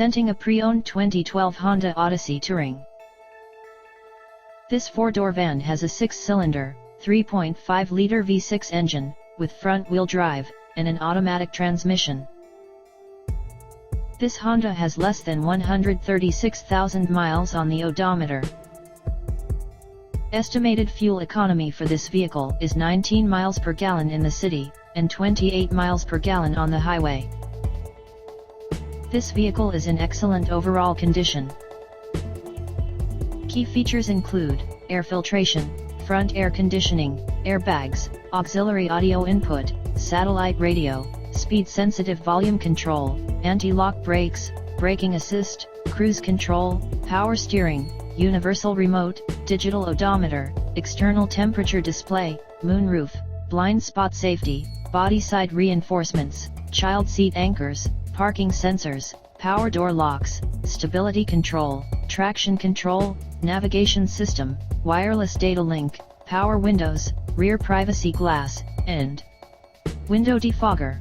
Presenting a pre-owned 2012 Honda Odyssey Touring. This four-door van has a 6-cylinder, 3.5-liter V6 engine, with front-wheel drive, and an automatic transmission. This Honda has less than 136,000 miles on the odometer. Estimated fuel economy for this vehicle is 19 miles per gallon in the city, and 28 miles per gallon on the highway. This vehicle is in excellent overall condition. Key features include air filtration, front air conditioning, airbags, auxiliary audio input, satellite radio, speed-sensitive volume control, anti-lock brakes, braking assist, cruise control, power steering, universal remote, digital odometer, external temperature display, moonroof, blind spot safety, body side reinforcements, child seat anchors, parking sensors, power door locks, stability control, traction control, navigation system, wireless data link, power windows, rear privacy glass, and window defogger.